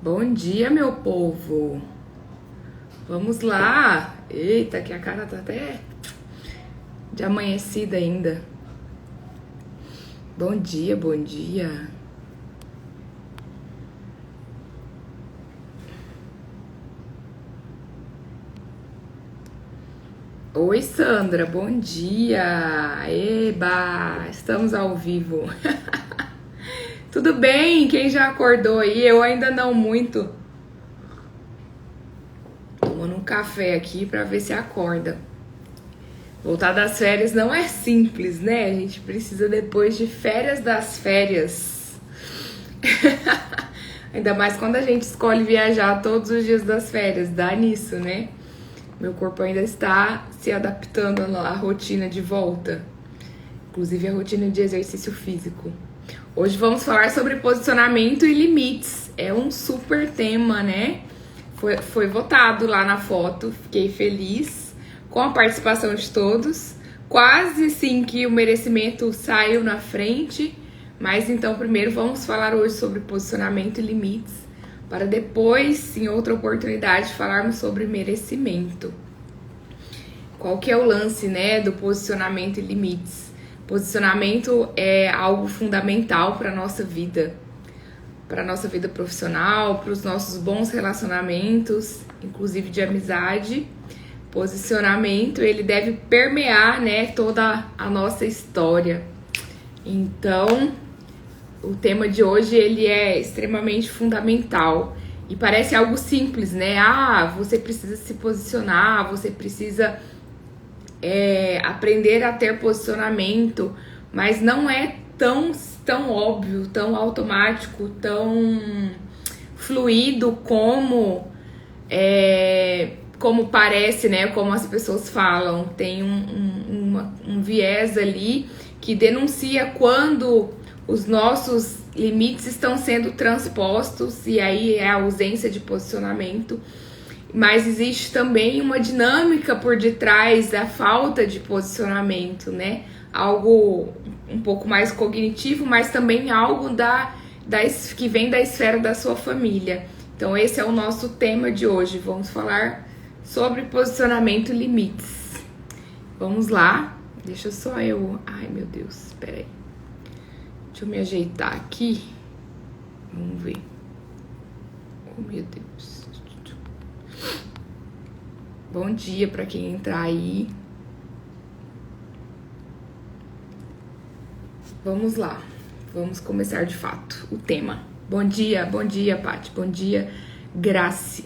Bom dia, meu povo. Vamos lá. Eita, que a cara tá até de amanhecida ainda. Bom dia, bom dia. Oi, Sandra, bom dia. Eba, estamos ao vivo. Tudo bem? Quem já acordou aí? Eu ainda não muito. Tomando um café aqui pra ver se acorda. Voltar das férias não é simples, né? A gente precisa depois de férias das férias. Ainda mais quando a gente escolhe viajar todos os dias das férias. Dá nisso, né? Meu corpo ainda está se adaptando à rotina de volta. Inclusive a rotina de exercício físico. Hoje vamos falar sobre posicionamento e limites. É um super tema, né? Foi votado lá na foto. Fiquei feliz com a participação de todos. Quase sim que o merecimento saiu na frente. Mas então primeiro vamos falar hoje sobre posicionamento e limites. Para depois, em outra oportunidade, falarmos sobre merecimento. Qual que é o lance, né, do posicionamento e limites? Posicionamento é algo fundamental para a nossa vida profissional, para os nossos bons relacionamentos, inclusive de amizade. Posicionamento, ele deve permear, né, toda a nossa história. Então, o tema de hoje, ele é extremamente fundamental e parece algo simples, né? Você precisa se posicionar, você precisa aprender a ter posicionamento, mas não é tão óbvio, tão automático, tão fluido como parece, né? Como as pessoas falam. Tem um viés ali que denuncia quando os nossos limites estão sendo transpostos e aí é a ausência de posicionamento. Mas existe também uma dinâmica por detrás da falta de posicionamento, né? Algo um pouco mais cognitivo, mas também algo que vem da esfera da sua família. Então esse é o nosso tema de hoje. Vamos falar sobre posicionamento e limites. Vamos lá. Deixa só eu... Ai, meu Deus, espera aí. Deixa eu me ajeitar aqui. Vamos ver. Oh, meu Deus. Bom dia para quem entrar aí. Vamos lá. Vamos começar de fato o tema. Bom dia, Paty. Bom dia, Grace.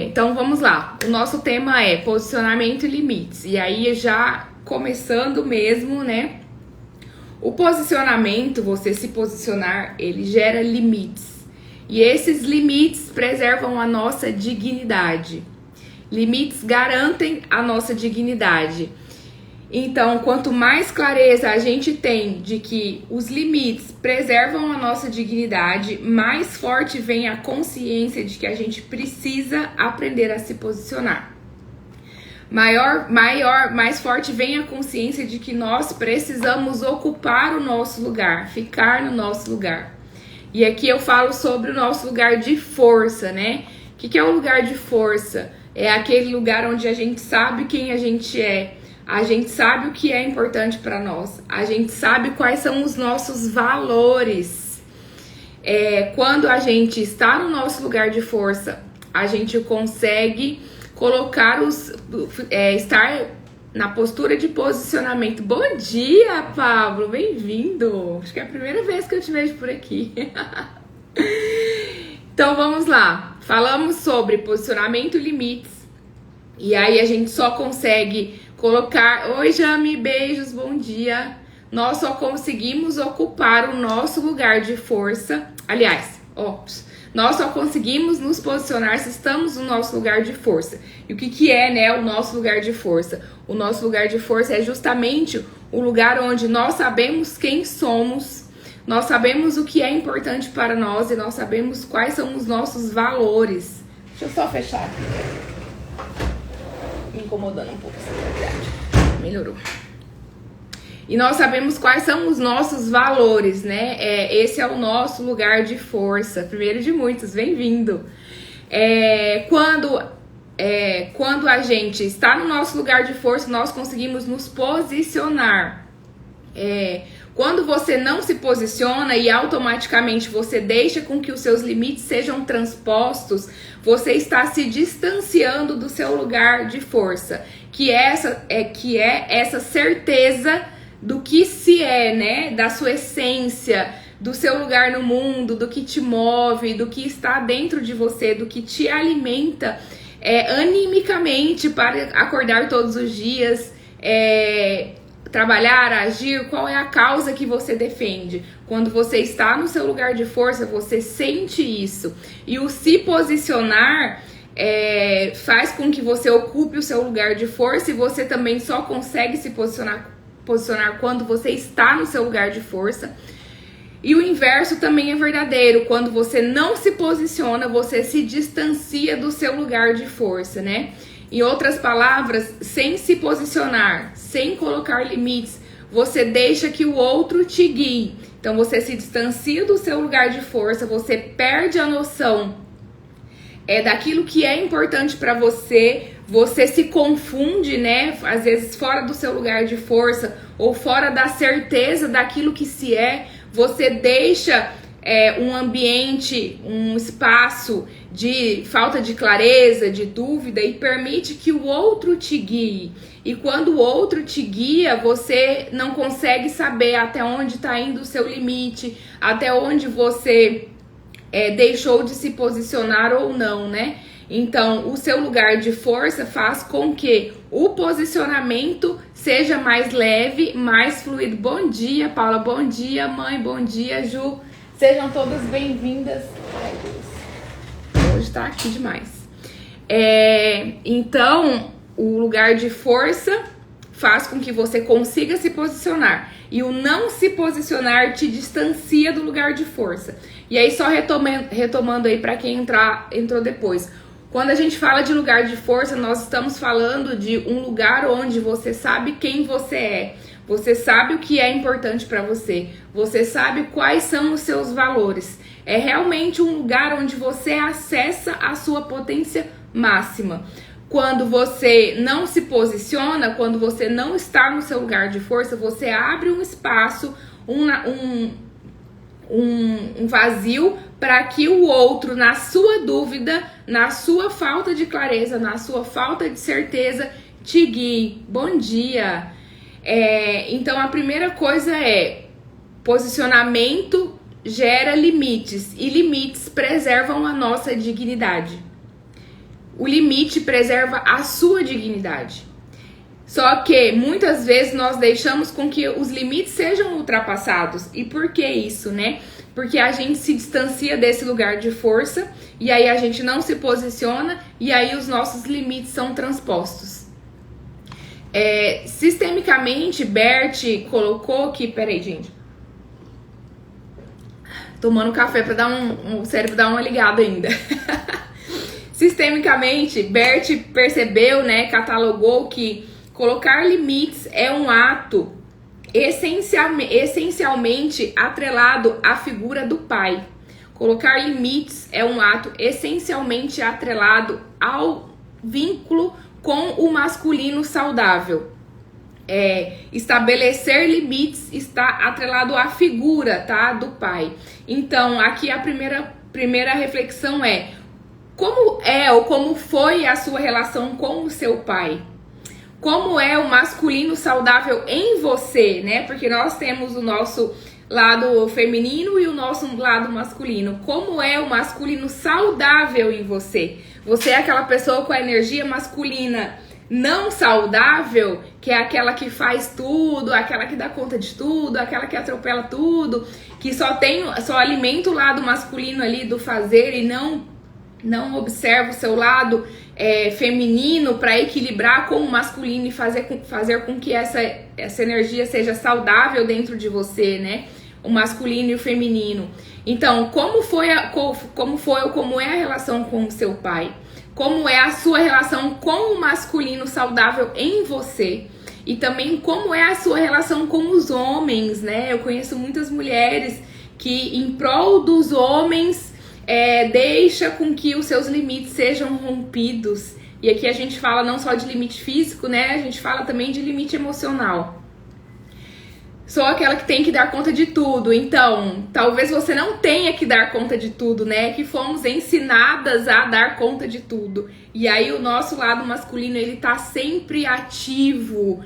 Então vamos lá. O nosso tema é posicionamento e limites. E aí já começando mesmo, né? O posicionamento, você se posicionar, ele gera limites. E esses limites preservam a nossa dignidade. Limites garantem a nossa dignidade. Então, quanto mais clareza a gente tem de que os limites preservam a nossa dignidade, mais forte vem a consciência de que a gente precisa aprender a se posicionar. Mais forte vem a consciência de que nós precisamos ocupar o nosso lugar, ficar no nosso lugar. E aqui eu falo sobre o nosso lugar de força, né? O que é o lugar de força? É aquele lugar onde a gente sabe quem a gente é, a gente sabe o que é importante para nós, a gente sabe quais são os nossos valores. Quando a gente está no nosso lugar de força, a gente consegue colocar estar na postura de posicionamento. Bom dia, Pablo, bem-vindo. Acho que é a primeira vez que eu te vejo por aqui. Então vamos lá. Falamos sobre posicionamento e limites. E aí a gente só consegue colocar... Oi, Jami, beijos, bom dia. Nós só conseguimos ocupar o nosso lugar de força. Aliás, nós só conseguimos nos posicionar se estamos no nosso lugar de força. E o que é, né, o nosso lugar de força? O nosso lugar de força é justamente o lugar onde nós sabemos quem somos, nós sabemos o que é importante para nós e nós sabemos quais são os nossos valores. Deixa eu só fechar aqui. Me incomodando um pouco essa verdade. Melhorou. E nós sabemos quais são os nossos valores, né? Esse é o nosso lugar de força, primeiro de muitos, bem-vindo. Quando a gente está no nosso lugar de força, nós conseguimos nos posicionar. Quando você não se posiciona e automaticamente você deixa com que os seus limites sejam transpostos, você está se distanciando do seu lugar de força, que é essa certeza do que se é, né? Da sua essência, do seu lugar no mundo, do que te move, do que está dentro de você, do que te alimenta animicamente para acordar todos os dias, trabalhar, agir. Qual é a causa que você defende? Quando você está no seu lugar de força, você sente isso. E o se posicionar faz com que você ocupe o seu lugar de força, e você também só consegue se posicionar quando você está no seu lugar de força. E o inverso também é verdadeiro. Quando você não se posiciona, você se distancia do seu lugar de força, né? Em outras palavras, sem se posicionar, sem colocar limites, você deixa que o outro te guie. Então você se distancia do seu lugar de força, você perde a noção daquilo que é importante para você, você se confunde, né? Às vezes fora do seu lugar de força ou fora da certeza daquilo que se é, você deixa um ambiente, um espaço de falta de clareza, de dúvida, e permite que o outro te guie. E quando o outro te guia, você não consegue saber até onde está indo o seu limite, até onde você deixou de se posicionar ou não, né? Então, o seu lugar de força faz com que o posicionamento seja mais leve, mais fluido. Bom dia, Paula. Bom dia, mãe. Bom dia, Ju. Sejam todas bem-vindas. Ai, Deus. Hoje tá aqui demais. Então, o lugar de força faz com que você consiga se posicionar. E o não se posicionar te distancia do lugar de força. E aí, só retomando aí para quem entrou depois. Quando a gente fala de lugar de força, nós estamos falando de um lugar onde você sabe quem você é. Você sabe o que é importante para você. Você sabe quais são os seus valores. É realmente um lugar onde você acessa a sua potência máxima. Quando você não se posiciona, quando você não está no seu lugar de força, você abre um espaço, um vazio para que o outro, na sua dúvida, na sua falta de clareza, na sua falta de certeza, te guie. Bom dia! Então a primeira coisa posicionamento gera limites, e limites preservam a nossa dignidade. O limite preserva a sua dignidade. Só que muitas vezes nós deixamos com que os limites sejam ultrapassados. E por que isso, né? Porque a gente se distancia desse lugar de força, e aí a gente não se posiciona, e aí os nossos limites são transpostos. Sistemicamente, Bert colocou que... Peraí, gente. Tomando café para dar o cérebro dar uma ligada ainda. Sistemicamente, Bert percebeu, né, catalogou que colocar limites é um ato essencialmente atrelado à figura do pai. Colocar limites é um ato essencialmente atrelado ao vínculo com o masculino saudável. Estabelecer limites está atrelado à figura, tá, do pai. Então, aqui a primeira reflexão como ou como foi a sua relação com o seu pai? Como é o masculino saudável em você, né? Porque nós temos o nosso lado feminino e o nosso lado masculino. Como é o masculino saudável em você? Você é aquela pessoa com a energia masculina não saudável, que é aquela que faz tudo, aquela que dá conta de tudo, aquela que atropela tudo, que só alimenta o lado masculino ali do fazer e não observa o seu lado feminino para equilibrar com o masculino e fazer com que essa energia seja saudável dentro de você, né? O masculino e o feminino. Então, como é a relação com o seu pai? Como é a sua relação com o masculino saudável em você? e também como é a sua relação com os homens, né? Eu conheço muitas mulheres que, em prol dos homens, deixa com que os seus limites sejam rompidos. E aqui a gente fala não só de limite físico, né? A gente fala também de limite emocional. Sou aquela que tem que dar conta de tudo. Então, talvez você não tenha que dar conta de tudo, né? Que fomos ensinadas a dar conta de tudo. E aí o nosso lado masculino, ele tá sempre ativo.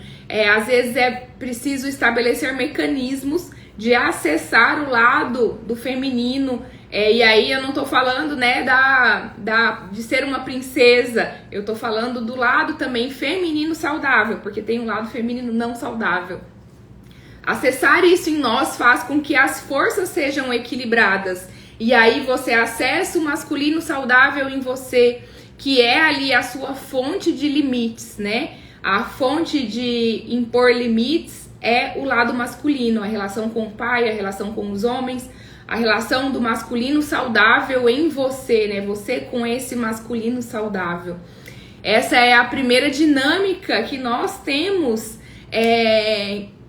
Às vezes é preciso estabelecer mecanismos de acessar o lado do feminino. E aí eu não tô falando, né, de ser uma princesa. Eu tô falando do lado também feminino saudável, porque tem um lado feminino não saudável. Acessar isso em nós faz com que as forças sejam equilibradas. E aí você acessa o masculino saudável em você, que é ali a sua fonte de limites, né? A fonte de impor limites é o lado masculino, a relação com o pai, a relação com os homens, a relação do masculino saudável em você, né? Você com esse masculino saudável. Essa é a primeira dinâmica que nós temos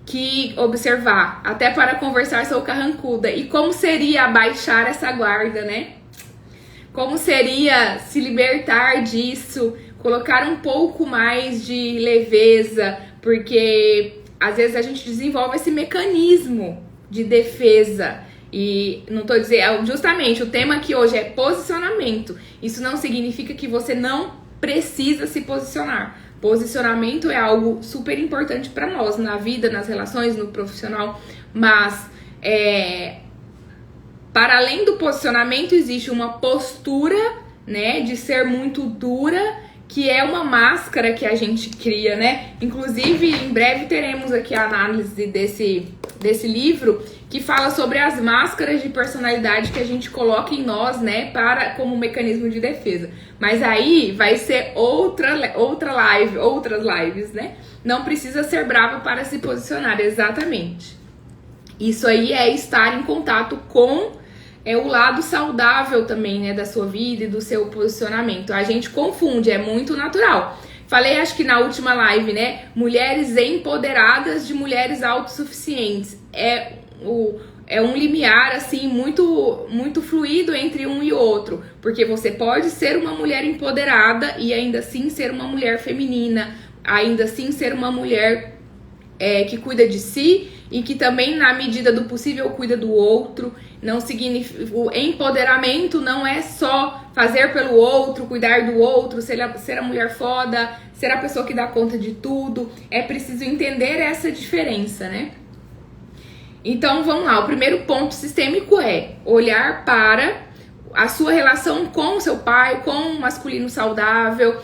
que observar, até para conversar sou carrancuda. E como seria baixar essa guarda, né? Como seria se libertar disso, colocar um pouco mais de leveza, porque às vezes a gente desenvolve esse mecanismo de defesa. E não tô dizendo, justamente o tema aqui hoje é posicionamento. Isso não significa que você não precisa se posicionar. Posicionamento é algo super importante para nós, na vida, nas relações, no profissional, mas para além do posicionamento existe uma postura, né, de ser muito dura, que é uma máscara que a gente cria, né? Inclusive, em breve teremos aqui a análise desse livro, que fala sobre as máscaras de personalidade que a gente coloca em nós, né, como mecanismo de defesa. Mas aí vai ser outra live, outras lives, né? Não precisa ser brava para se posicionar, exatamente. Isso aí é estar em contato com o lado saudável também, né, da sua vida e do seu posicionamento. A gente confunde, é muito natural. Falei, acho que na última live, né, mulheres empoderadas de mulheres autossuficientes. É um limiar, assim, muito, muito fluido entre um e outro. Porque você pode ser uma mulher empoderada e ainda assim ser uma mulher feminina. Ainda assim ser uma mulher que cuida de si e que também, na medida do possível, cuida do outro. Não significa, o empoderamento não é só fazer pelo outro, cuidar do outro, ser a mulher foda, ser a pessoa que dá conta de tudo. É preciso entender essa diferença, né? Então, vamos lá. O primeiro ponto sistêmico é olhar para a sua relação com o seu pai, com o masculino saudável.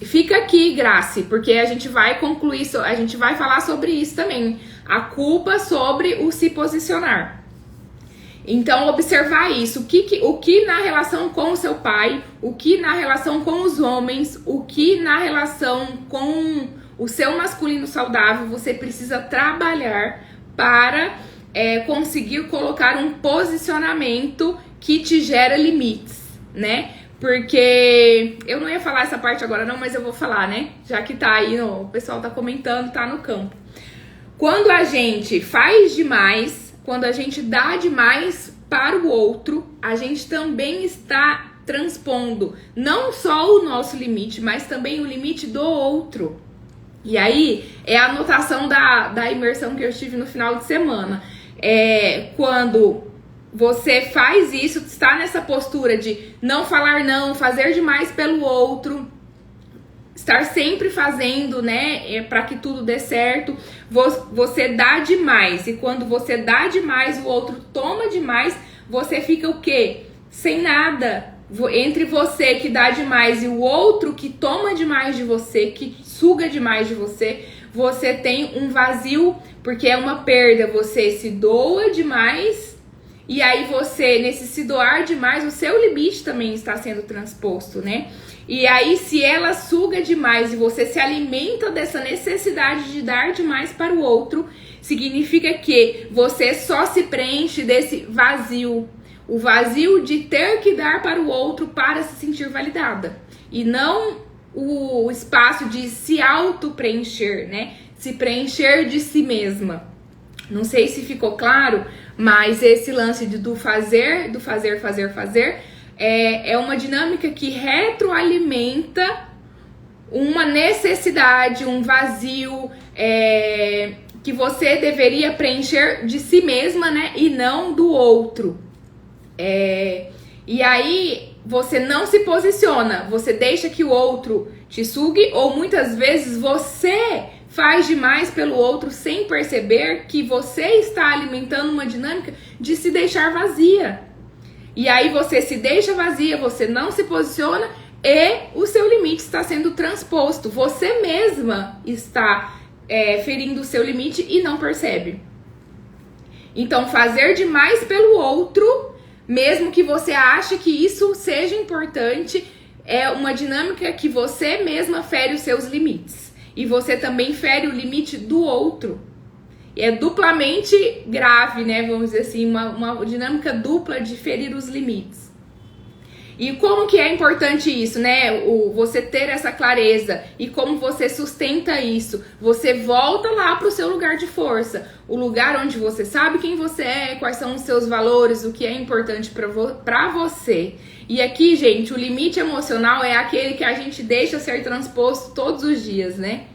Fica aqui, Grace, porque a gente vai concluir, a gente vai falar sobre isso também. A culpa sobre o se posicionar. Então, observar isso. O que na relação com o seu pai, o que na relação com os homens, o que na relação com o seu masculino saudável, você precisa trabalhar para conseguir colocar um posicionamento que te gera limites, né? Porque eu não ia falar essa parte agora não, mas eu vou falar, né? Já que tá aí, o pessoal tá comentando, tá no campo. Quando a gente faz demais, quando a gente dá demais para o outro, a gente também está transpondo não só o nosso limite, mas também o limite do outro. E aí, é a anotação da imersão que eu tive no final de semana. Quando você faz isso, está nessa postura de não falar não, fazer demais pelo outro, estar sempre fazendo, né, para que tudo dê certo, você dá demais. E quando você dá demais, o outro toma demais, você fica o quê? Sem nada. Entre você que dá demais e o outro que toma demais de você, que suga demais de você, você tem um vazio, porque é uma perda. Você se doa demais e aí você, nesse se doar demais, o seu limite também está sendo transposto, né? E aí, se ela suga demais e você se alimenta dessa necessidade de dar demais para o outro, significa que você só se preenche desse vazio. O vazio de ter que dar para o outro para se sentir validada. E não o espaço de se auto-preencher, né? Se preencher de si mesma. Não sei se ficou claro, mas esse lance do fazer, fazer, é uma dinâmica que retroalimenta uma necessidade, um vazio, que você deveria preencher de si mesma, né? E não do outro. E aí você não se posiciona, você deixa que o outro te sugue, ou muitas vezes você faz demais pelo outro sem perceber que você está alimentando uma dinâmica de se deixar vazia. E aí você se deixa vazia, você não se posiciona e o seu limite está sendo transposto. Você mesma está ferindo o seu limite e não percebe. Então, fazer demais pelo outro, mesmo que você ache que isso seja importante, é uma dinâmica que você mesma fere os seus limites. E você também fere o limite do outro. É duplamente grave, né? Vamos dizer assim, uma dinâmica dupla de ferir os limites. E como que é importante isso, né? Você ter essa clareza e como você sustenta isso. Você volta lá para o seu lugar de força. O lugar onde você sabe quem você é, quais são os seus valores, o que é importante para você. E aqui, gente, o limite emocional é aquele que a gente deixa ser transposto todos os dias, né?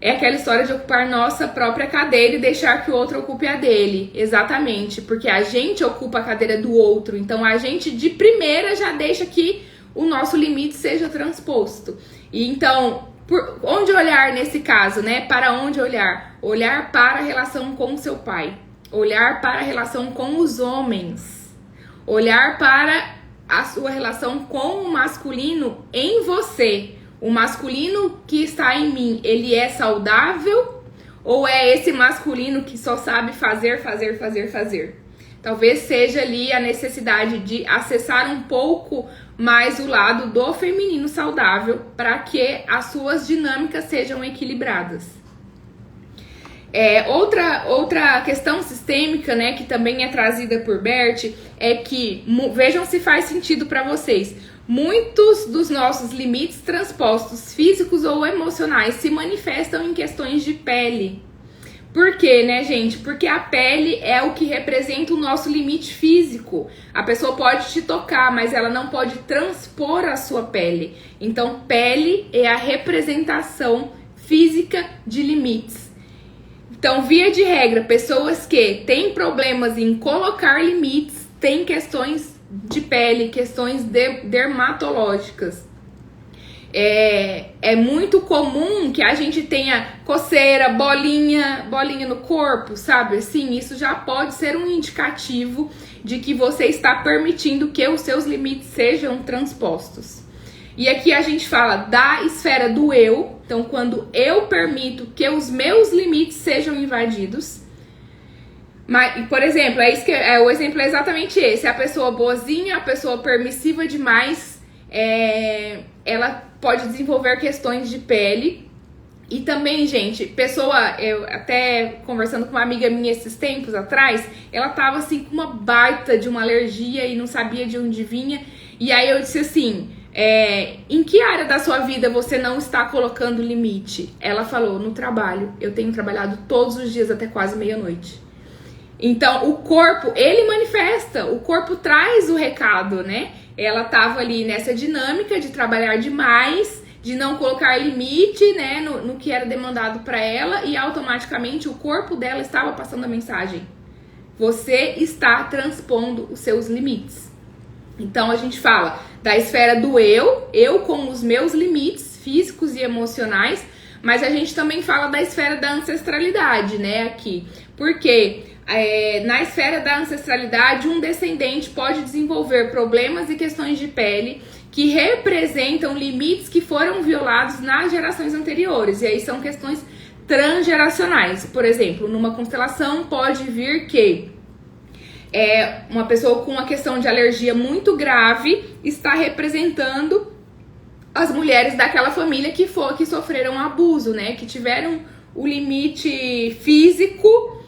É aquela história de ocupar nossa própria cadeira e deixar que o outro ocupe a dele. Exatamente, porque a gente ocupa a cadeira do outro. Então, a gente, de primeira, já deixa que o nosso limite seja transposto. E então, por onde olhar nesse caso, né? Para onde olhar? Olhar para a relação com o seu pai. Olhar para a relação com os homens. Olhar para a sua relação com o masculino em você. O masculino que está em mim, ele é saudável? Ou é esse masculino que só sabe fazer? Talvez seja ali a necessidade de acessar um pouco mais o lado do feminino saudável para que as suas dinâmicas sejam equilibradas. Outra questão sistêmica, né, que também é trazida por Bert, é que, vejam se faz sentido para vocês, muitos dos nossos limites transpostos, físicos ou emocionais, se manifestam em questões de pele. Por quê, né, gente? Porque a pele é o que representa o nosso limite físico. A pessoa pode te tocar, mas ela não pode transpor a sua pele. Então, pele é a representação física de limites. Então, via de regra, pessoas que têm problemas em colocar limites têm questões de pele, questões dermatológicas. É muito comum que a gente tenha coceira, bolinha no corpo, sabe? Assim, isso já pode ser um indicativo de que você está permitindo que os seus limites sejam transpostos. E aqui a gente fala da esfera do eu. Então, quando eu permito que os meus limites sejam invadidos. Mas, por exemplo, o exemplo é exatamente esse. A pessoa boazinha, a pessoa permissiva demais, ela pode desenvolver questões de pele. E também, gente, eu até conversando com uma amiga minha esses tempos atrás, ela tava assim com uma baita de uma alergia e não sabia de onde vinha. E aí eu disse assim, em que área da sua vida você não está colocando limite? Ela falou, no trabalho. Eu tenho trabalhado todos os dias até quase meia-noite. Então, o corpo, ele manifesta, o corpo traz o recado, né? Ela tava ali nessa dinâmica de trabalhar demais, de não colocar limite, né, no que era demandado para ela, e automaticamente o corpo dela estava passando a mensagem. Você está transpondo os seus limites. Então, a gente fala da esfera do eu com os meus limites físicos e emocionais, mas a gente também fala da esfera da ancestralidade, né, aqui. Porque na esfera da ancestralidade, um descendente pode desenvolver problemas e questões de pele que representam limites que foram violados nas gerações anteriores. E aí são questões transgeracionais. Por exemplo, numa constelação pode vir que uma pessoa com uma questão de alergia muito grave está representando as mulheres daquela família que sofreram abuso, né? Que tiveram o limite físico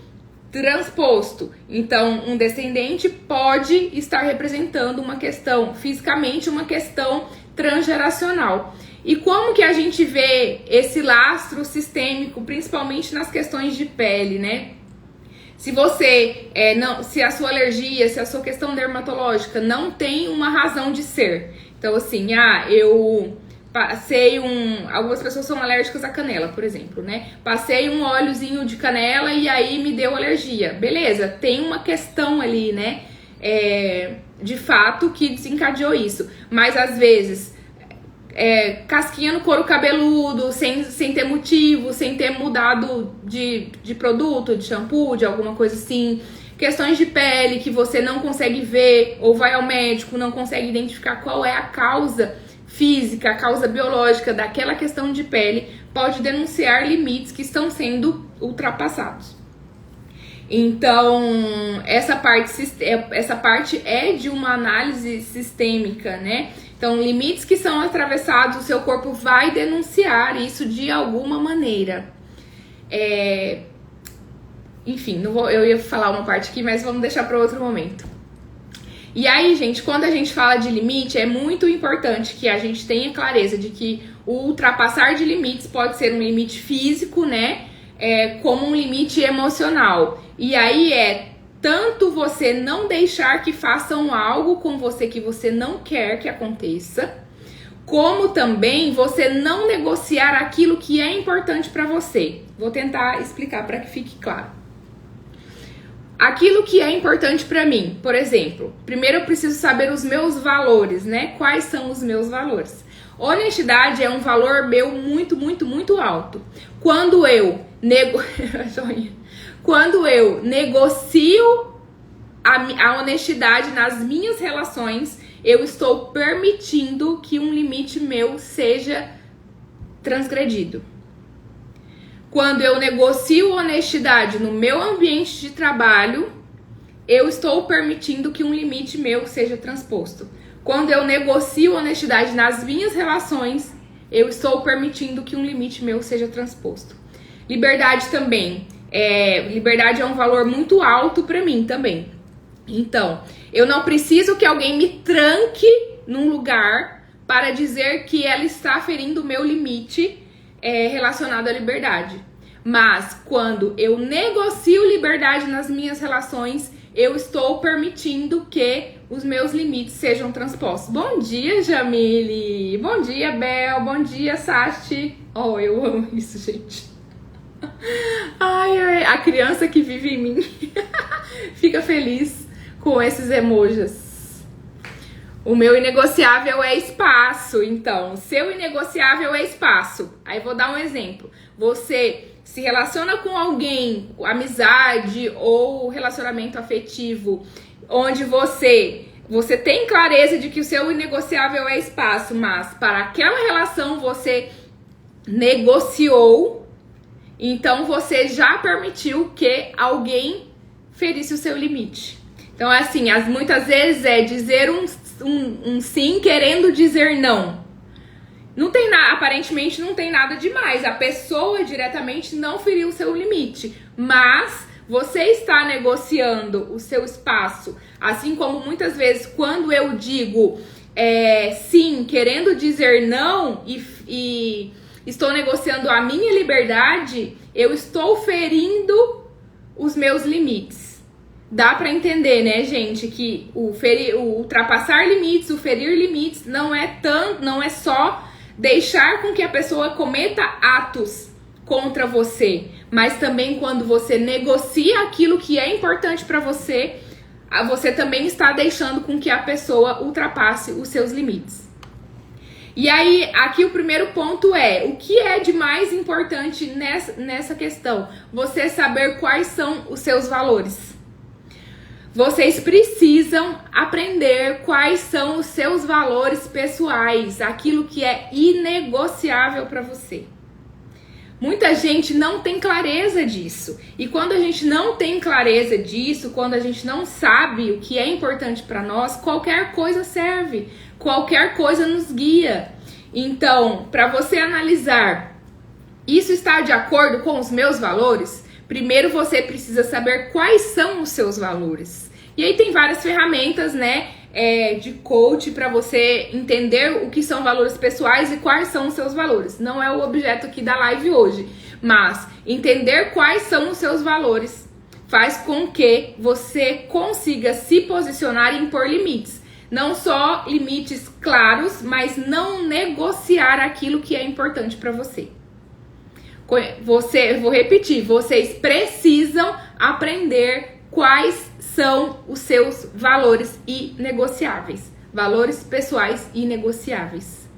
transposto. Então, um descendente pode estar representando uma questão, fisicamente, uma questão transgeracional. E como que a gente vê esse lastro sistêmico, principalmente nas questões de pele, né? Se você se a sua alergia, se a sua questão dermatológica não tem uma razão de ser. Então, assim, eu passei algumas pessoas são alérgicas à canela, por exemplo, né? Passei um óleozinho de canela e aí me deu alergia. Beleza, tem uma questão ali, né? De fato que desencadeou isso. Mas às vezes casquinha no couro cabeludo, sem ter motivo, sem ter mudado de produto, de shampoo, de alguma coisa assim. Questões de pele que você não consegue ver, ou vai ao médico, não consegue identificar qual é a causa física, a causa biológica daquela questão de pele, pode denunciar limites que estão sendo ultrapassados. Então, essa parte é de uma análise sistêmica, né? Então, limites que são atravessados, o seu corpo vai denunciar isso de alguma maneira. Enfim, eu ia falar uma parte aqui, mas vamos deixar para outro momento. E aí, gente, quando a gente fala de limite, é muito importante que a gente tenha clareza de que o ultrapassar de limites pode ser um limite físico, né? Como um limite emocional. E aí tanto você não deixar que façam algo com você que você não quer que aconteça, como também você não negociar aquilo que é importante para você. Vou tentar explicar para que fique claro. Aquilo que é importante para mim, por exemplo, primeiro eu preciso saber os meus valores, né? Quais são os meus valores? Honestidade é um valor meu muito, muito, muito alto. Quando eu negocio a honestidade nas minhas relações, eu estou permitindo que um limite meu seja transgredido. Quando eu negocio honestidade no meu ambiente de trabalho, eu estou permitindo que um limite meu seja transposto. Quando eu negocio honestidade nas minhas relações, eu estou permitindo que um limite meu seja transposto. Liberdade também. Liberdade é um valor muito alto para mim também. Então, eu não preciso que alguém me tranque num lugar para dizer que ela está ferindo o meu limite relacionado à liberdade. Mas quando eu negocio liberdade nas minhas relações, eu estou permitindo que os meus limites sejam transpostos. Bom dia, Jamile! Bom dia, Bel! Bom dia, Sati! Oh, eu amo isso, gente. Ai, a criança que vive em mim fica feliz com esses emojis. O meu inegociável é espaço, então. Seu inegociável é espaço. Aí vou dar um exemplo. Você se relaciona com alguém, amizade ou relacionamento afetivo, onde você tem clareza de que o seu inegociável é espaço, mas para aquela relação você negociou, então você já permitiu que alguém ferisse o seu limite. Então, assim, muitas vezes dizer um sim querendo dizer não. Não tem aparentemente não tem nada demais. A pessoa diretamente não feriu o seu limite, mas você está negociando o seu espaço. Assim como muitas vezes quando eu digo sim querendo dizer não e estou negociando a minha liberdade, eu estou ferindo os meus limites. Dá pra entender, né, gente, que o ultrapassar limites, o ferir limites não é só deixar com que a pessoa cometa atos contra você, mas também quando você negocia aquilo que é importante pra você, você também está deixando com que a pessoa ultrapasse os seus limites. E aí, aqui o primeiro ponto o que é de mais importante nessa questão? Você saber quais são os seus valores. Vocês precisam aprender quais são os seus valores pessoais, aquilo que é inegociável para você. Muita gente não tem clareza disso. E quando a gente não tem clareza disso, quando a gente não sabe o que é importante para nós, qualquer coisa serve, qualquer coisa nos guia. Então, para você analisar, isso está de acordo com os meus valores? Primeiro você precisa saber quais são os seus valores. E aí tem várias ferramentas, né, de coach para você entender o que são valores pessoais e quais são os seus valores. Não é o objeto aqui da live hoje, mas entender quais são os seus valores faz com que você consiga se posicionar e impor limites. Não só limites claros, mas não negociar aquilo que é importante para você. Vou repetir, vocês precisam aprender quais são os seus valores inegociáveis. Valores pessoais inegociáveis.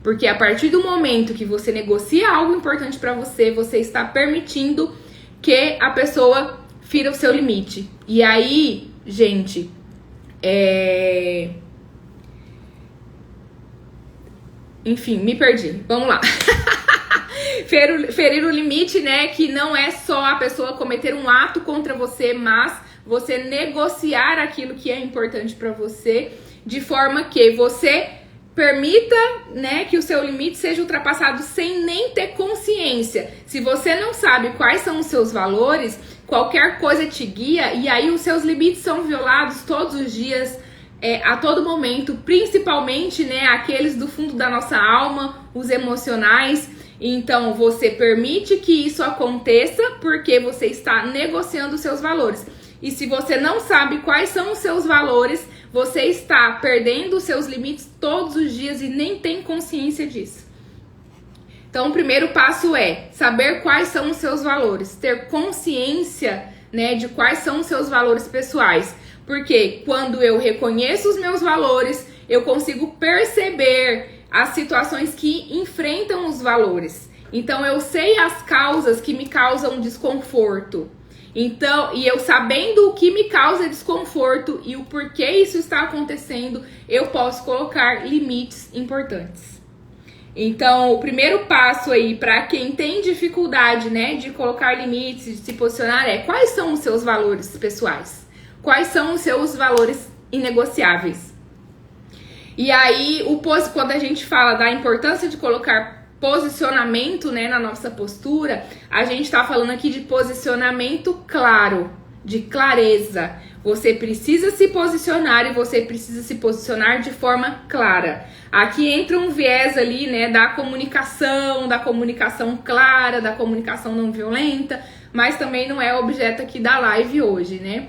Porque a partir do momento que você negocia algo importante para você, você está permitindo que a pessoa fira o seu limite. E aí, gente, enfim, me perdi. Vamos lá. Ferir o limite, né? Que não é só a pessoa cometer um ato contra você, mas você negociar aquilo que é importante para você, de forma que você permita, né, que o seu limite seja ultrapassado sem nem ter consciência. Se você não sabe quais são os seus valores, qualquer coisa te guia e aí os seus limites são violados todos os dias, a todo momento, principalmente, né, aqueles do fundo da nossa alma, os emocionais. Então, você permite que isso aconteça porque você está negociando os seus valores. E se você não sabe quais são os seus valores, você está perdendo os seus limites todos os dias e nem tem consciência disso. Então, o primeiro passo é saber quais são os seus valores, ter consciência, né, de quais são os seus valores pessoais. Porque quando eu reconheço os meus valores, eu consigo perceber as situações que enfrentam os valores. Então, eu sei as causas que me causam desconforto. Então, e eu sabendo o que me causa desconforto e o porquê isso está acontecendo, eu posso colocar limites importantes. Então, o primeiro passo aí para quem tem dificuldade, né, de colocar limites, de se posicionar quais são os seus valores pessoais? Quais são os seus valores inegociáveis? E aí, quando a gente fala da importância de colocar posicionamento, né, na nossa postura, a gente está falando aqui de posicionamento claro, de clareza. Você precisa se posicionar e você precisa se posicionar de forma clara. Aqui entra um viés ali, né, da comunicação clara, da comunicação não violenta, mas também não é objeto aqui da live hoje, né?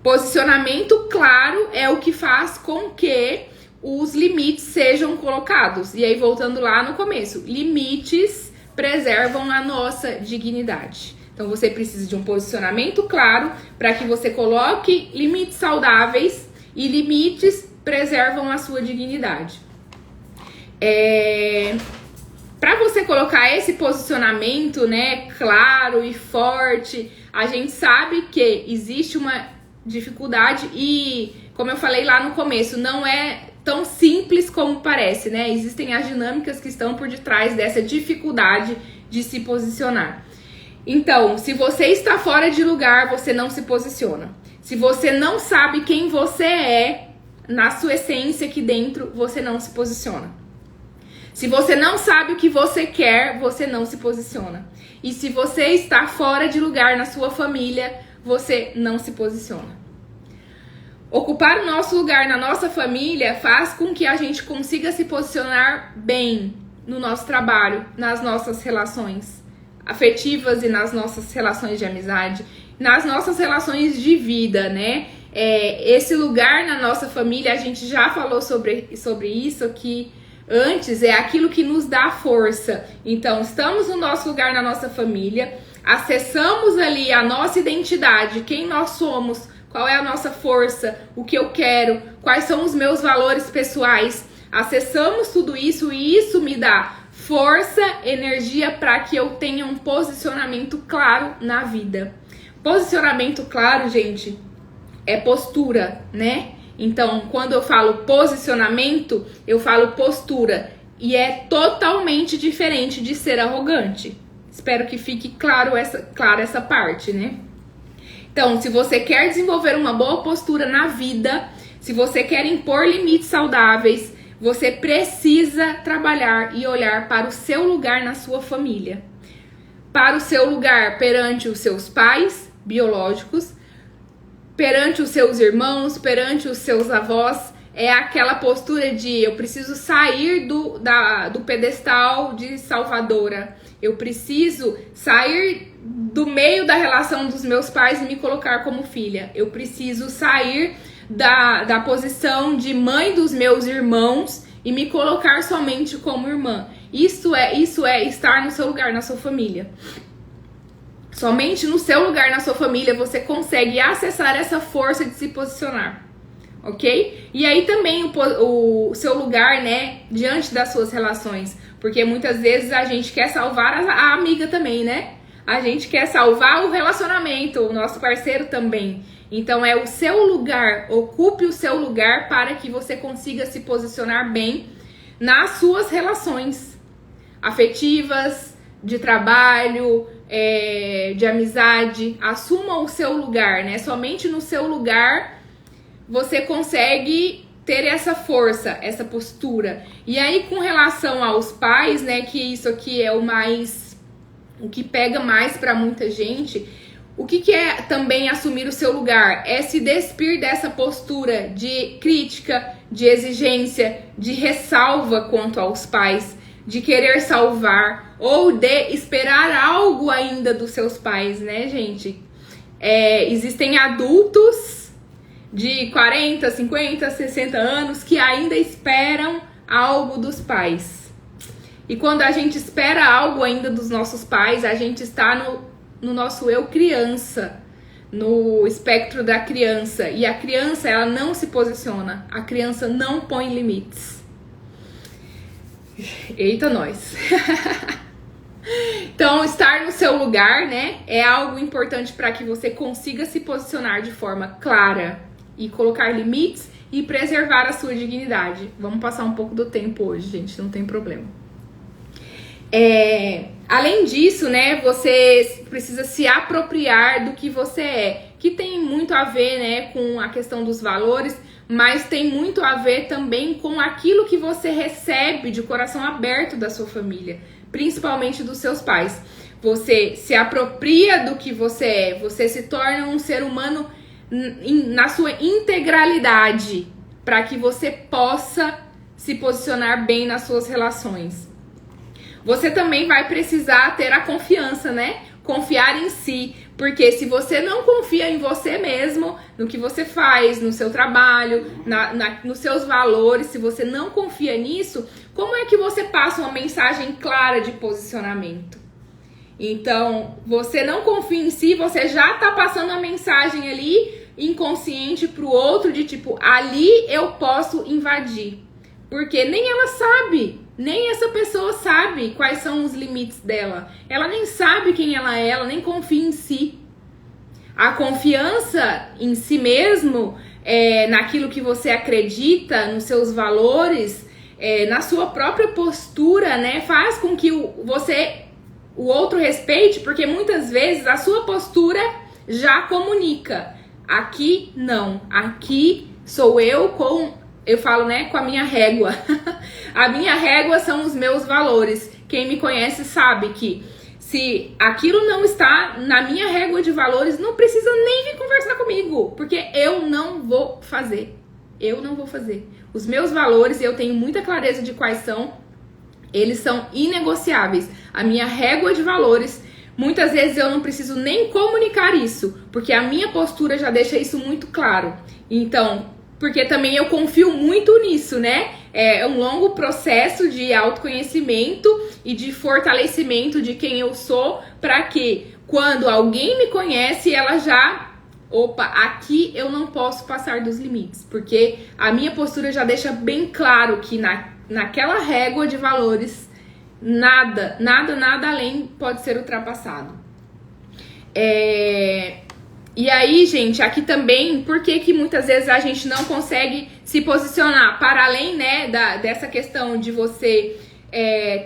Posicionamento claro é o que faz com que os limites sejam colocados. E aí, voltando lá no começo, limites preservam a nossa dignidade. Então, você precisa de um posicionamento claro para que você coloque limites saudáveis e limites preservam a sua dignidade. Para você colocar esse posicionamento, né, claro e forte, a gente sabe que existe uma dificuldade e, como eu falei lá no começo, não é tão simples como parece, né? Existem as dinâmicas que estão por detrás dessa dificuldade de se posicionar. Então, se você está fora de lugar, você não se posiciona. Se você não sabe quem você é, na sua essência aqui dentro, você não se posiciona. Se você não sabe o que você quer, você não se posiciona. E se você está fora de lugar na sua família, você não se posiciona. Ocupar o nosso lugar na nossa família faz com que a gente consiga se posicionar bem no nosso trabalho, nas nossas relações afetivas e nas nossas relações de amizade, nas nossas relações de vida, né? Esse lugar na nossa família, a gente já falou sobre isso aqui antes, é aquilo que nos dá força. Então, estamos no nosso lugar na nossa família, acessamos ali a nossa identidade, quem nós somos, qual é a nossa força, o que eu quero, quais são os meus valores pessoais. Acessamos tudo isso e isso me dá força, energia para que eu tenha um posicionamento claro na vida. Posicionamento claro, gente, é postura, né? Então, quando eu falo posicionamento, eu falo postura. E é totalmente diferente de ser arrogante. Espero que fique clara essa parte, né? Então, se você quer desenvolver uma boa postura na vida, se você quer impor limites saudáveis, você precisa trabalhar e olhar para o seu lugar na sua família. Para o seu lugar perante os seus pais biológicos, perante os seus irmãos, perante os seus avós, é aquela postura de eu preciso sair do pedestal de salvadora. Eu preciso sair do meio da relação dos meus pais e me colocar como filha. Eu preciso sair da posição de mãe dos meus irmãos e me colocar somente como irmã. Isso é estar no seu lugar, na sua família. Somente no seu lugar, na sua família, você consegue acessar essa força de se posicionar. Ok? E aí também o seu lugar, né, diante das suas relações. Porque muitas vezes a gente quer salvar a amiga também, né? A gente quer salvar o relacionamento, o nosso parceiro também. Então é o seu lugar, ocupe o seu lugar para que você consiga se posicionar bem nas suas relações afetivas, de trabalho, de amizade. Assuma o seu lugar, né? Somente no seu lugar você consegue ter essa força, essa postura. E aí, com relação aos pais, né, que isso aqui é o que pega mais para muita gente, o que é também assumir o seu lugar? É se despir dessa postura de crítica, de exigência, de ressalva quanto aos pais, de querer salvar ou de esperar algo ainda dos seus pais, né, gente? Existem adultos de 40, 50, 60 anos que ainda esperam algo dos pais. E quando a gente espera algo ainda dos nossos pais, a gente está no nosso eu criança, no espectro da criança. E a criança, ela não se posiciona, a criança não põe limites. Eita, nós! Então, estar no seu lugar, né, é algo importante para que você consiga se posicionar de forma clara e colocar limites e preservar a sua dignidade. Vamos passar um pouco do tempo hoje, gente, não tem problema. Além disso, né, você precisa se apropriar do que você é, que tem muito a ver, né, com a questão dos valores, mas tem muito a ver também com aquilo que você recebe de coração aberto da sua família, principalmente dos seus pais. Você se apropria do que você é, você se torna um ser humano na sua integralidade, para que você possa se posicionar bem nas suas relações. Você também vai precisar ter a confiança, né? Confiar em si, porque se você não confia em você mesmo, no que você faz, no seu trabalho, nos seus valores, se você não confia nisso, como é que você passa uma mensagem clara de posicionamento? Então, você não confia em si, você já tá passando uma mensagem ali inconsciente pro outro de tipo, ali eu posso invadir. Porque nem ela sabe, nem essa pessoa sabe quais são os limites dela. Ela nem sabe quem ela nem confia em si. A confiança em si mesmo, naquilo que você acredita, nos seus valores, na sua própria postura, né, faz com que o outro respeite, porque muitas vezes a sua postura já comunica. Aqui não, aqui sou eu falo, né, com a minha régua. A minha régua são os meus valores. Quem me conhece sabe que se aquilo não está na minha régua de valores, não precisa nem vir conversar comigo, porque eu não vou fazer. Eu não vou fazer. Os meus valores, eu tenho muita clareza de quais são, eles são inegociáveis. A minha régua de valores, muitas vezes eu não preciso nem comunicar isso, porque a minha postura já deixa isso muito claro. Então, porque também eu confio muito nisso, né? É um longo processo de autoconhecimento e de fortalecimento de quem eu sou, para que quando alguém me conhece, ela já... Opa, aqui eu não posso passar dos limites, porque a minha postura já deixa bem claro que naquela régua de valores, nada além pode ser ultrapassado. E aí, gente, aqui também, por que muitas vezes a gente não consegue se posicionar para além, né, dessa questão de você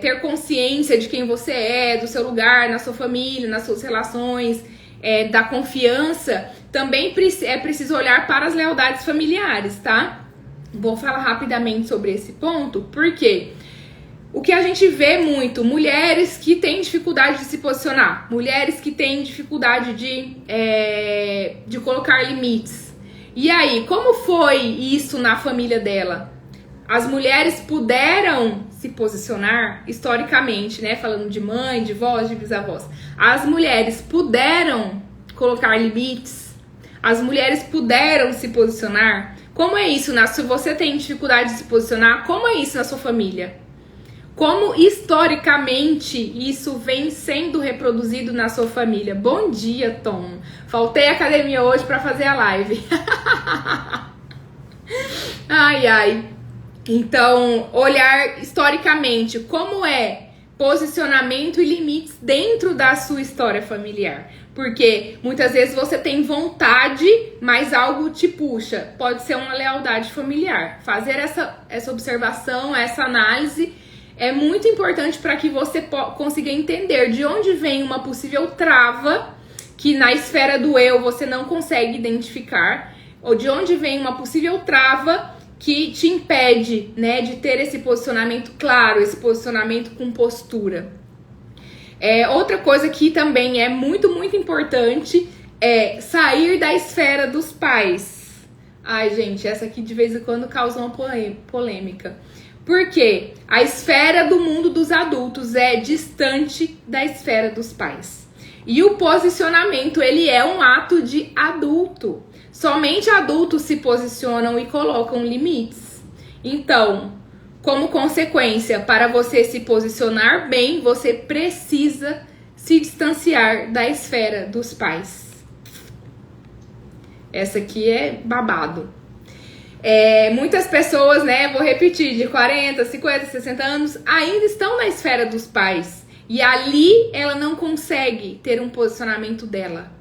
ter consciência de quem você é, do seu lugar, na sua família, nas suas relações, da confiança, também é preciso olhar para as lealdades familiares, tá? Vou falar rapidamente sobre esse ponto, porque o que a gente vê muito, mulheres que têm dificuldade de se posicionar, mulheres que têm dificuldade de colocar limites, E aí, como foi isso na família dela? As mulheres puderam se posicionar historicamente, né? Falando de mãe, de vós, de bisavós. As mulheres puderam colocar limites. As mulheres puderam se posicionar. Como é isso? Se você tem dificuldade de se posicionar, como é isso na sua família? Como historicamente isso vem sendo reproduzido na sua família? Bom dia, Tom. Faltei à academia hoje para fazer a live. Ai, ai. Então, olhar historicamente como é posicionamento e limites dentro da sua história familiar. Porque muitas vezes você tem vontade, mas algo te puxa. Pode ser uma lealdade familiar. Fazer essa observação, essa análise é muito importante para que você consiga entender de onde vem uma possível trava que na esfera do eu você não consegue identificar, ou de onde vem uma possível trava que te impede, né, de ter esse posicionamento claro, esse posicionamento com postura. Outra coisa que também é muito, muito importante é sair da esfera dos pais. Ai, gente, essa aqui de vez em quando causa uma polêmica. Porque a esfera do mundo dos adultos é distante da esfera dos pais. E o posicionamento, ele é um ato de adulto. Somente adultos se posicionam e colocam limites. Então, como consequência, para você se posicionar bem, você precisa se distanciar da esfera dos pais. Essa aqui é babado. Muitas pessoas, né, vou repetir, de 40, 50, 60 anos, ainda estão na esfera dos pais. E ali ela não consegue ter um posicionamento dela.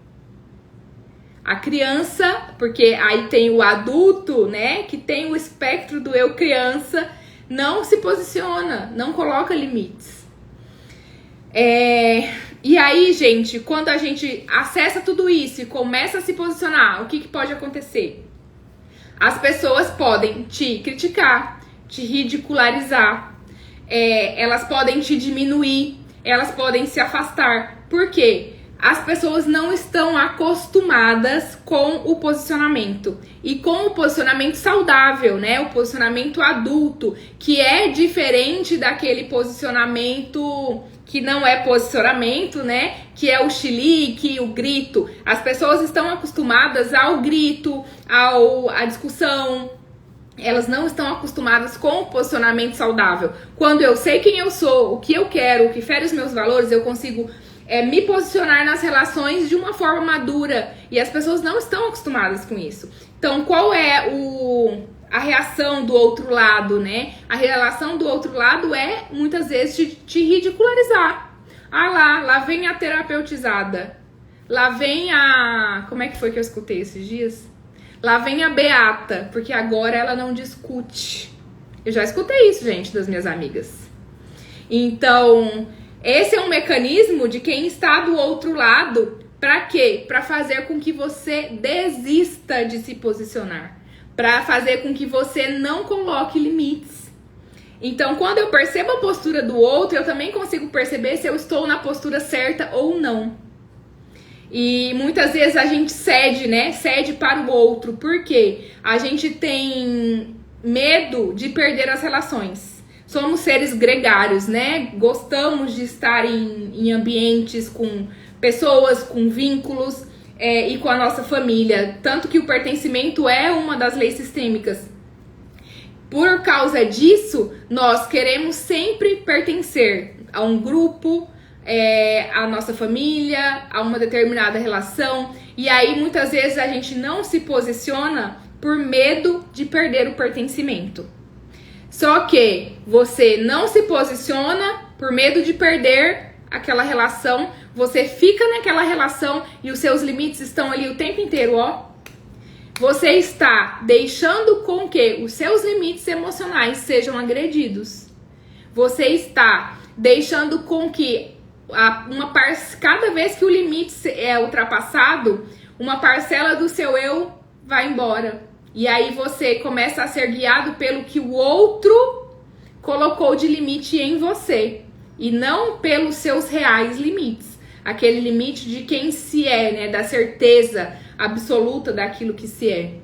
A criança, porque aí tem o adulto, né, que tem o espectro do eu criança, não se posiciona, não coloca limites. E aí, gente, quando a gente acessa tudo isso e começa a se posicionar, o que pode acontecer? As pessoas podem te criticar, te ridicularizar, elas podem te diminuir, elas podem se afastar. Por quê? As pessoas não estão acostumadas com o posicionamento. E com o posicionamento saudável, né? O posicionamento adulto, que é diferente daquele posicionamento que não é posicionamento, né? Que é o chilique, o grito. As pessoas estão acostumadas ao grito, à discussão. Elas não estão acostumadas com o posicionamento saudável. Quando eu sei quem eu sou, o que eu quero, o que fere os meus valores, eu consigo me posicionar nas relações de uma forma madura. E as pessoas não estão acostumadas com isso. Então, qual é a reação do outro lado, né? A relação do outro lado é, muitas vezes, te ridicularizar. Lá vem a terapeutizada. Lá vem a... Como é que foi que eu escutei esses dias? Lá vem a beata, porque agora ela não discute. Eu já escutei isso, gente, das minhas amigas. Então, esse é um mecanismo de quem está do outro lado. Para quê? Para fazer com que você desista de se posicionar. Para fazer com que você não coloque limites. Então, quando eu percebo a postura do outro, eu também consigo perceber se eu estou na postura certa ou não. E muitas vezes a gente cede, né? Cede para o outro. Por quê? A gente tem medo de perder as relações. Somos seres gregários, né? Gostamos de estar em ambientes com pessoas, com vínculos e com a nossa família. Tanto que o pertencimento é uma das leis sistêmicas. Por causa disso, nós queremos sempre pertencer a um grupo, a nossa família, a uma determinada relação. E aí, muitas vezes, a gente não se posiciona por medo de perder o pertencimento. Só que você não se posiciona por medo de perder aquela relação. Você fica naquela relação e os seus limites estão ali o tempo inteiro, ó. Você está deixando com que os seus limites emocionais sejam agredidos. Você está deixando com que cada vez que o limite é ultrapassado, uma parcela do seu eu vai embora. E aí você começa a ser guiado pelo que o outro colocou de limite em você. E não pelos seus reais limites. Aquele limite de quem se é, né? Da certeza absoluta daquilo que se é.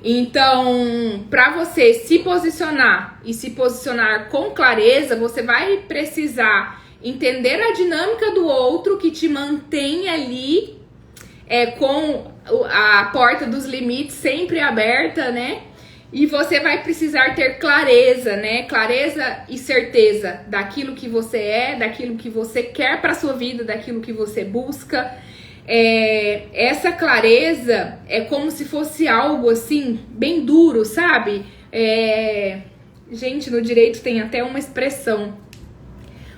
Então, para você se posicionar e se posicionar com clareza, você vai precisar entender a dinâmica do outro que te mantém ali com a porta dos limites sempre aberta, né? E você vai precisar ter clareza, né? Clareza e certeza daquilo que você é, daquilo que você quer para sua vida, daquilo que você busca. Essa clareza é como se fosse algo assim, bem duro, sabe? Gente, no direito tem até uma expressão.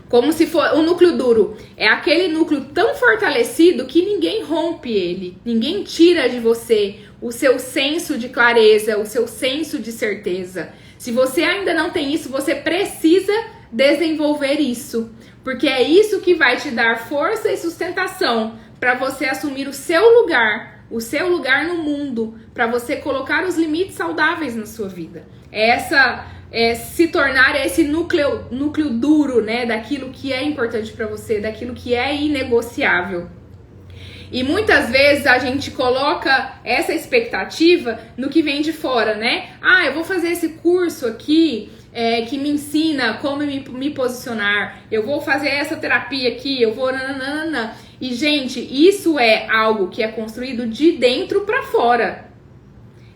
Como se for o núcleo duro. É aquele núcleo tão fortalecido que ninguém rompe ele. Ninguém tira de você o seu senso de clareza, o seu senso de certeza. Se você ainda não tem isso, você precisa desenvolver isso. Porque é isso que vai te dar força e sustentação para você assumir o seu lugar no mundo, para você colocar os limites saudáveis na sua vida. Se tornar esse núcleo duro, né, daquilo que é importante para você, daquilo que é inegociável. E muitas vezes a gente coloca essa expectativa no que vem de fora, né? Eu vou fazer esse curso aqui que me ensina como me posicionar, eu vou fazer essa terapia aqui, eu vou nananana. E, gente, isso é algo que é construído de dentro para fora.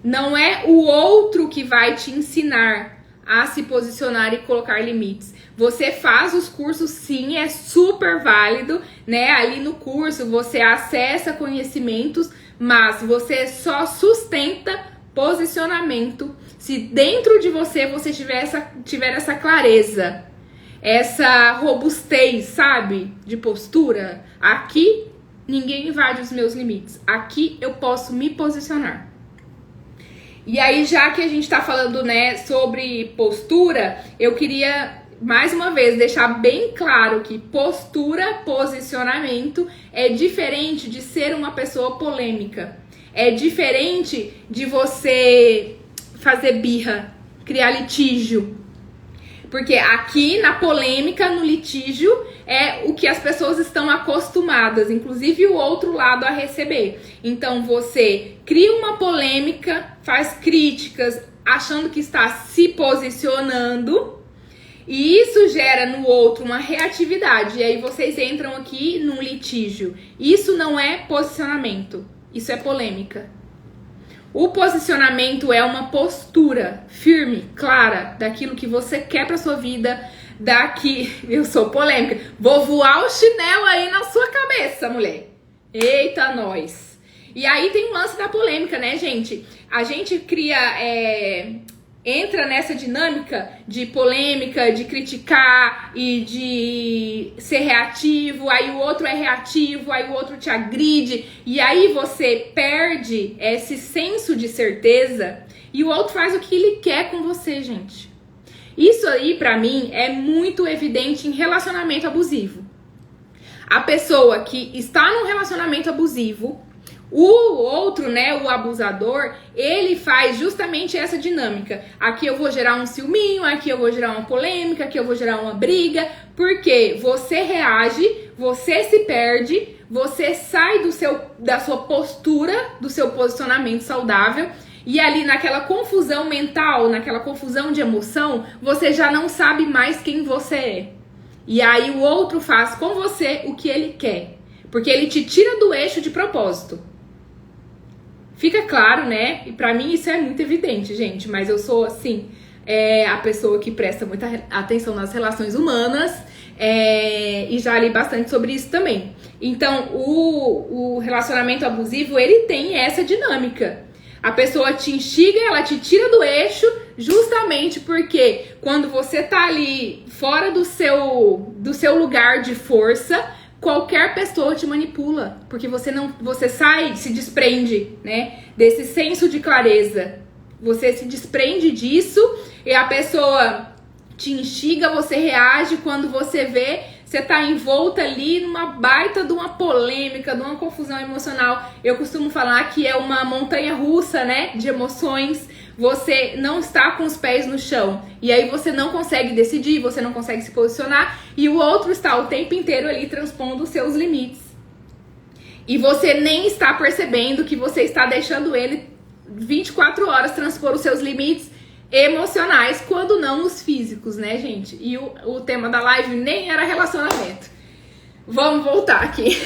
Não é o outro que vai te ensinar a se posicionar e colocar limites. Você faz os cursos, sim, é super válido, né? Ali no curso você acessa conhecimentos, mas você só sustenta posicionamento se dentro de você tiver essa clareza, essa robustez, sabe? De postura. Aqui ninguém invade os meus limites. Aqui eu posso me posicionar. E aí, já que a gente tá falando, né, sobre postura, eu queria, mais uma vez, deixar bem claro que postura, posicionamento, é diferente de ser uma pessoa polêmica. É diferente de você fazer birra, criar litígio. Porque aqui, na polêmica, no litígio, é o que as pessoas estão acostumadas, inclusive o outro lado, a receber. Então, você cria uma polêmica, faz críticas, achando que está se posicionando, e isso gera no outro uma reatividade. E aí vocês entram aqui num litígio. Isso não é posicionamento, isso é polêmica. O posicionamento é uma postura firme, clara, daquilo que você quer pra sua vida, eu sou polêmica, vou voar o chinelo aí na sua cabeça, mulher. Eita, nós. E aí tem o lance da polêmica, né, gente? A gente entra nessa dinâmica de polêmica, de criticar e de ser reativo, aí o outro é reativo, aí o outro te agride, e aí você perde esse senso de certeza e o outro faz o que ele quer com você, gente. Isso aí, pra mim, é muito evidente em relacionamento abusivo. A pessoa que está num relacionamento abusivo, o outro, né, o abusador, ele faz justamente essa dinâmica. Aqui eu vou gerar um ciúminho, aqui eu vou gerar uma polêmica, aqui eu vou gerar uma briga, porque você reage, você se perde, você sai da sua postura, do seu posicionamento saudável, e ali naquela confusão mental, naquela confusão de emoção, você já não sabe mais quem você é. E aí o outro faz com você o que ele quer, porque ele te tira do eixo de propósito. Fica claro, né? E pra mim isso é muito evidente, gente. Mas eu sou, assim, a pessoa que presta muita atenção nas relações humanas. E já li bastante sobre isso também. Então, o relacionamento abusivo, ele tem essa dinâmica. A pessoa te instiga, ela te tira do eixo, justamente porque quando você tá ali fora do seu lugar de força, qualquer pessoa te manipula, porque você sai, se desprende, né, desse senso de clareza. Você se desprende disso e a pessoa te instiga, você reage, quando você vê, você tá envolta ali numa baita de uma polêmica, de uma confusão emocional. Eu costumo falar que é uma montanha russa, né, de emoções. Você não está com os pés no chão. E aí você não consegue decidir, você não consegue se posicionar. E o outro está o tempo inteiro ali transpondo os seus limites. E você nem está percebendo que você está deixando ele 24 horas transpor os seus limites emocionais, quando não os físicos, né, gente? E o tema da live nem era relacionamento. Vamos voltar aqui.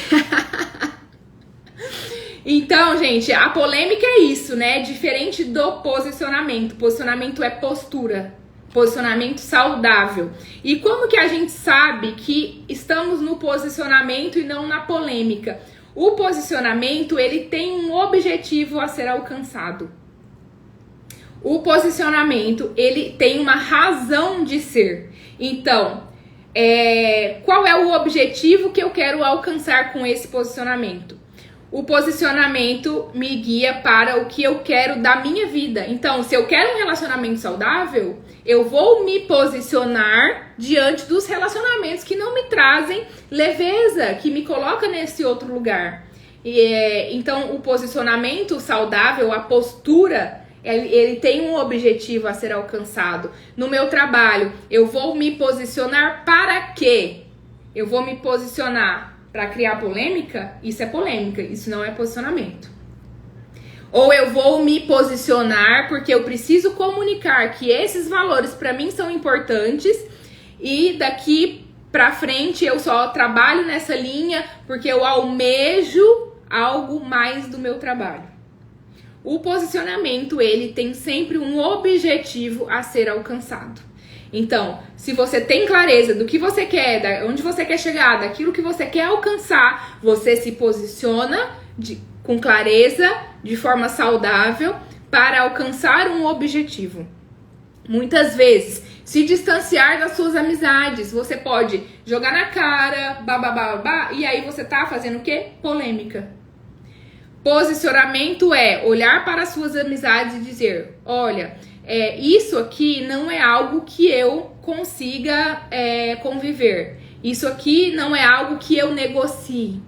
Então, gente, a polêmica é isso, né? Diferente do posicionamento. Posicionamento é postura. Posicionamento saudável. E como que a gente sabe que estamos no posicionamento e não na polêmica? O posicionamento, ele tem um objetivo a ser alcançado. O posicionamento, ele tem uma razão de ser. Então, qual é o objetivo que eu quero alcançar com esse posicionamento? O posicionamento me guia para o que eu quero da minha vida. Então, se eu quero um relacionamento saudável, eu vou me posicionar diante dos relacionamentos que não me trazem leveza, que me coloca nesse outro lugar. Então, o posicionamento saudável, a postura, ele tem um objetivo a ser alcançado. No meu trabalho, eu vou me posicionar para quê? Eu vou me posicionar para criar polêmica? Isso é polêmica, isso não é posicionamento. Ou eu vou me posicionar porque eu preciso comunicar que esses valores para mim são importantes e daqui para frente eu só trabalho nessa linha porque eu almejo algo mais do meu trabalho. O posicionamento, ele tem sempre um objetivo a ser alcançado. Então, se você tem clareza do que você quer, onde você quer chegar, daquilo que você quer alcançar, você se posiciona com clareza, de forma saudável, para alcançar um objetivo. Muitas vezes, se distanciar das suas amizades, você pode jogar na cara, babá, e aí você tá fazendo o quê? Polêmica. Posicionamento é olhar para as suas amizades e dizer, olha, isso aqui não é algo que eu consiga conviver. Isso aqui não é algo que eu negocie.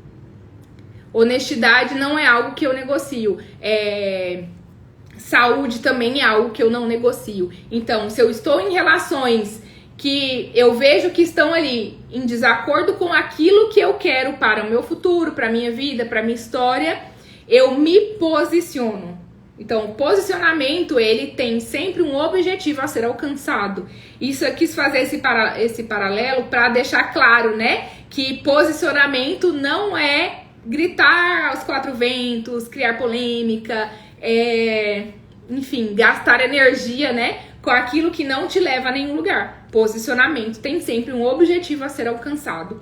Honestidade não é algo que eu negocio. Saúde também é algo que eu não negocio. Então, se eu estou em relações que eu vejo que estão ali em desacordo com aquilo que eu quero para o meu futuro, para a minha vida, para a minha história, eu me posiciono. Então, o posicionamento, ele tem sempre um objetivo a ser alcançado. Isso eu quis fazer esse paralelo para deixar claro, né? Que posicionamento não é gritar aos quatro ventos, criar polêmica, enfim, gastar energia, né? Com aquilo que não te leva a nenhum lugar. Posicionamento tem sempre um objetivo a ser alcançado.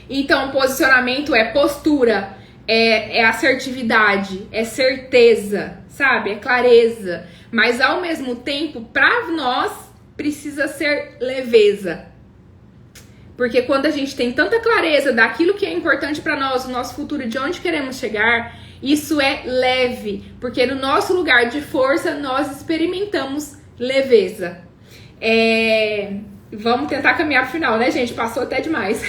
Então, posicionamento é postura, é assertividade, é certeza, sabe? É clareza. Mas, ao mesmo tempo, para nós, precisa ser leveza. Porque quando a gente tem tanta clareza daquilo que é importante para nós, o nosso futuro, de onde queremos chegar, isso é leve. Porque no nosso lugar de força, nós experimentamos leveza. Vamos tentar caminhar pro final, né, gente? Passou até demais.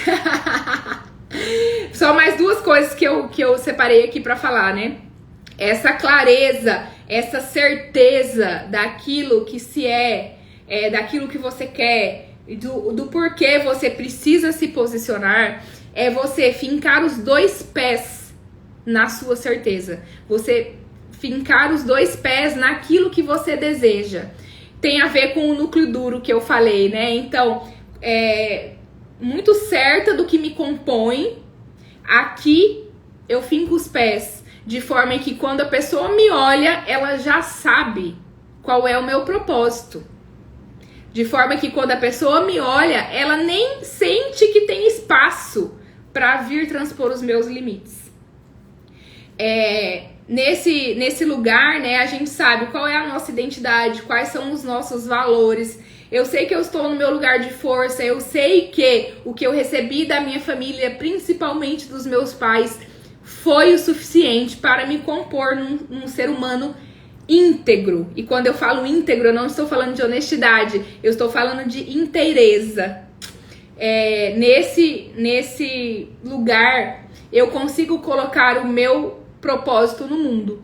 Só mais duas coisas que eu separei aqui para falar, né? Essa clareza, essa certeza daquilo que daquilo que você quer, do porquê você precisa se posicionar, é você fincar os dois pés na sua certeza. Você fincar os dois pés naquilo que você deseja. Tem a ver com o núcleo duro que eu falei, né? Então, muito certa do que me compõe, aqui eu finco os pés, de forma que quando a pessoa me olha, ela já sabe qual é o meu propósito. De forma que quando a pessoa me olha, ela nem sente que tem espaço para vir transpor os meus limites. Nesse lugar, né, a gente sabe qual é a nossa identidade, quais são os nossos valores. Eu sei que eu estou no meu lugar de força, eu sei que o que eu recebi da minha família, principalmente dos meus pais, foi o suficiente para me compor num ser humano íntegro. E quando eu falo íntegro, eu não estou falando de honestidade, eu estou falando de inteireza. Nesse lugar, eu consigo colocar o meu propósito no mundo.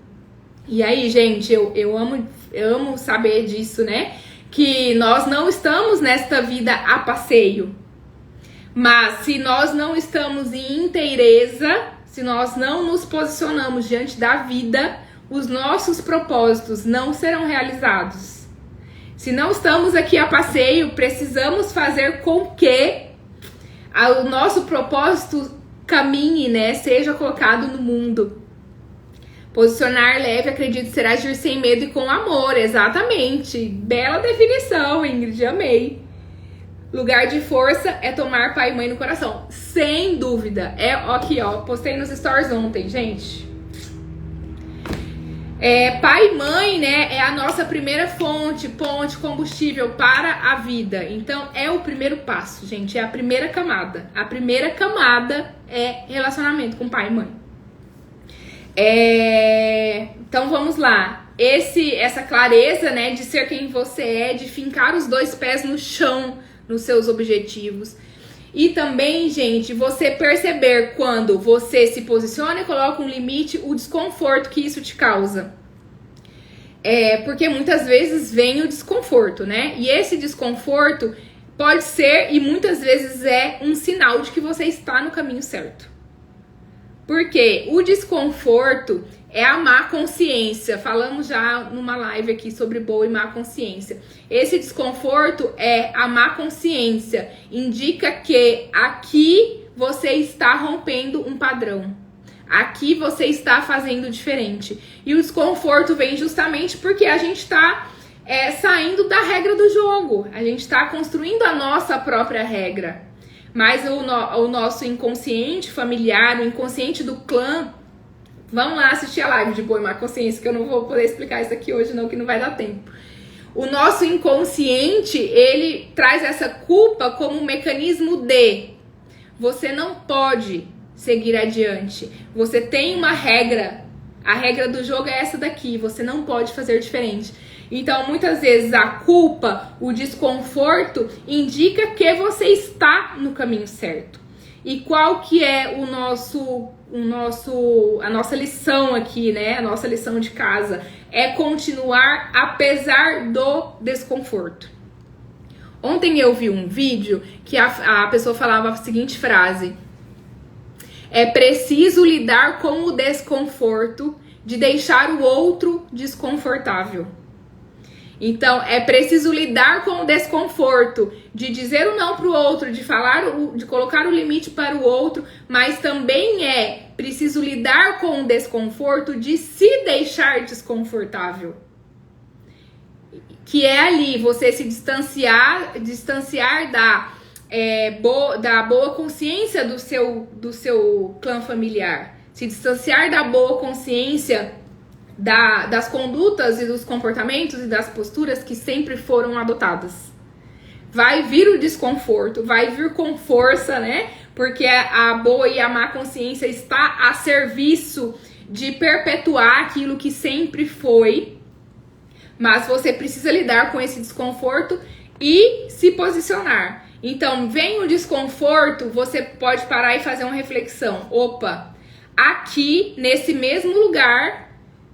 E aí, gente, eu amo saber disso, né? Que nós não estamos nesta vida a passeio. Mas se nós não estamos em inteireza, se nós não nos posicionamos diante da vida os nossos propósitos não serão realizados. Se não estamos aqui a passeio, precisamos fazer com que o nosso propósito caminhe, né? Seja colocado no mundo. Posicionar leve, acredito, ser agir sem medo e com amor. Exatamente. Bela definição, Ingrid. Amei. Lugar de força é tomar pai e mãe no coração. Sem dúvida. É aqui, ó. Postei nos stories ontem, gente. Pai e mãe, né, é a nossa primeira ponte, combustível para a vida. Então, é o primeiro passo, gente. É a primeira camada. A primeira camada é relacionamento com pai e mãe. Então, vamos lá. Essa clareza, né, de ser quem você é, de fincar os dois pés no chão nos seus objetivos. E também, gente, você perceber quando você se posiciona e coloca um limite, o desconforto que isso te causa. Porque muitas vezes vem o desconforto, né? E esse desconforto pode ser, e muitas vezes é, um sinal de que você está no caminho certo. Porque o desconforto é a má consciência. Falamos já numa live aqui sobre boa e má consciência. Esse desconforto é a má consciência. Indica que aqui você está rompendo um padrão. Aqui você está fazendo diferente. E o desconforto vem justamente porque a gente está saindo da regra do jogo. A gente está construindo a nossa própria regra. Mas o nosso inconsciente familiar, o inconsciente do clã. Vamos lá assistir a live de boa e má consciência, que eu não vou poder explicar isso aqui hoje não, que não vai dar tempo. O nosso inconsciente, ele traz essa culpa como um mecanismo de você não pode seguir adiante. Você tem uma regra. A regra do jogo é essa daqui. Você não pode fazer diferente. Então, muitas vezes, a culpa, o desconforto, indica que você está no caminho certo. E qual que é a nossa lição aqui, né? A nossa lição de casa é continuar apesar do desconforto. Ontem eu vi um vídeo que a pessoa falava a seguinte frase: é preciso lidar com o desconforto de deixar o outro desconfortável. Então, é preciso lidar com o desconforto de dizer o não para o outro, de colocar o limite para o outro, mas também é preciso lidar com o desconforto de se deixar desconfortável. Que é ali você se distanciar da boa consciência do seu clã familiar, se distanciar da boa consciência das condutas e dos comportamentos e das posturas que sempre foram adotadas. Vai vir o desconforto, vai vir com força, né? Porque a boa e a má consciência está a serviço de perpetuar aquilo que sempre foi, mas você precisa lidar com esse desconforto e se posicionar. Então, vem o desconforto, você pode parar e fazer uma reflexão. Opa, aqui, nesse mesmo lugar,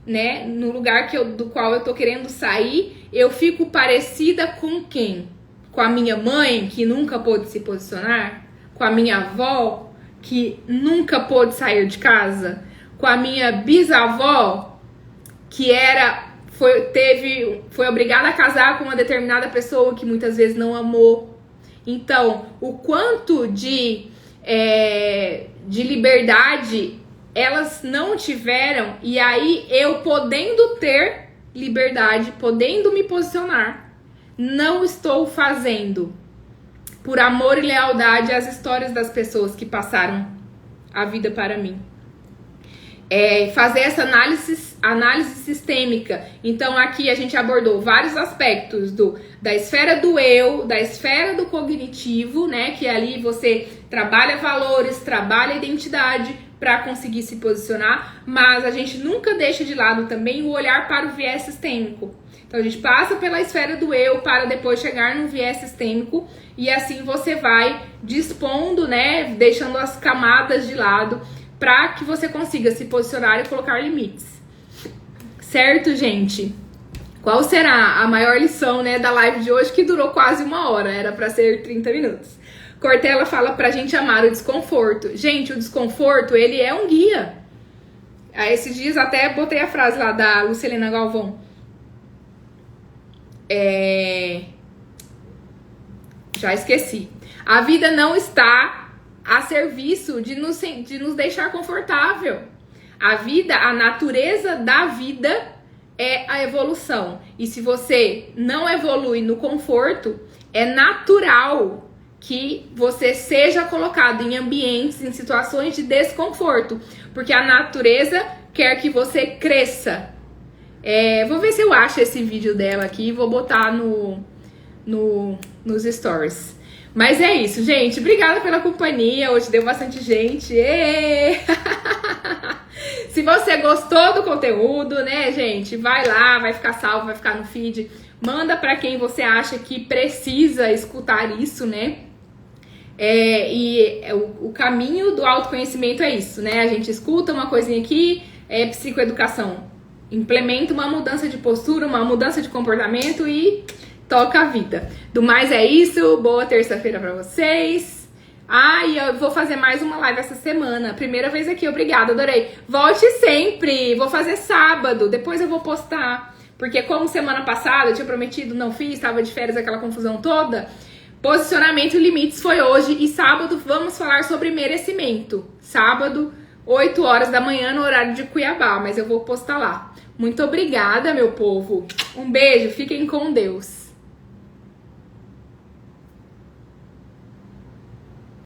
né, no lugar do qual eu tô querendo sair, eu fico parecida com quem? Com a minha mãe, que nunca pôde se posicionar? Com a minha avó, que nunca pôde sair de casa? Com a minha bisavó, que foi obrigada a casar com uma determinada pessoa que muitas vezes não amou? Então, o quanto de liberdade elas não tiveram, e aí eu podendo ter liberdade, podendo me posicionar, não estou fazendo por amor e lealdade às histórias das pessoas que passaram a vida para mim. Fazer essa análise sistêmica. Então aqui a gente abordou vários aspectos da esfera do eu, da esfera do cognitivo, né? Que ali você trabalha valores, trabalha identidade para conseguir se posicionar, mas a gente nunca deixa de lado também o olhar para o viés sistêmico. Então a gente passa pela esfera do eu para depois chegar no viés sistêmico, e assim você vai dispondo, né? Deixando as camadas de lado, para que você consiga se posicionar e colocar limites. Certo, gente? Qual será a maior lição, né, da live de hoje, que durou quase 1 hora, era para ser 30 minutos. Cortella fala pra gente amar o desconforto. Gente, o desconforto, ele é um guia. Esses dias até botei a frase lá da Lucilena Galvão. Já esqueci. A vida não está a serviço de nos deixar confortável. A vida, a natureza da vida é a evolução. E se você não evolui no conforto, é natural que você seja colocado em ambientes, em situações de desconforto. Porque a natureza quer que você cresça. Vou ver se eu acho esse vídeo dela aqui e vou botar nos stories. Mas é isso, gente. Obrigada pela companhia. Hoje deu bastante gente. Se você gostou do conteúdo, né, gente? Vai lá, vai ficar salvo, vai ficar no feed. Manda pra quem você acha que precisa escutar isso, né? O caminho do autoconhecimento é isso, né? A gente escuta uma coisinha aqui, psicoeducação. Implementa uma mudança de postura, uma mudança de comportamento e toca a vida. Do mais é isso. Boa terça-feira pra vocês. E eu vou fazer mais uma live essa semana. Primeira vez aqui, obrigada, adorei. Volte sempre. Vou fazer sábado, depois eu vou postar. Porque como semana passada eu tinha prometido, não fiz, estava de férias, aquela confusão toda. Posicionamento e limites foi hoje. E sábado vamos falar sobre merecimento. Sábado, 8 horas da manhã, no horário de Cuiabá. Mas eu vou postar lá. Muito obrigada, meu povo. Um beijo, fiquem com Deus.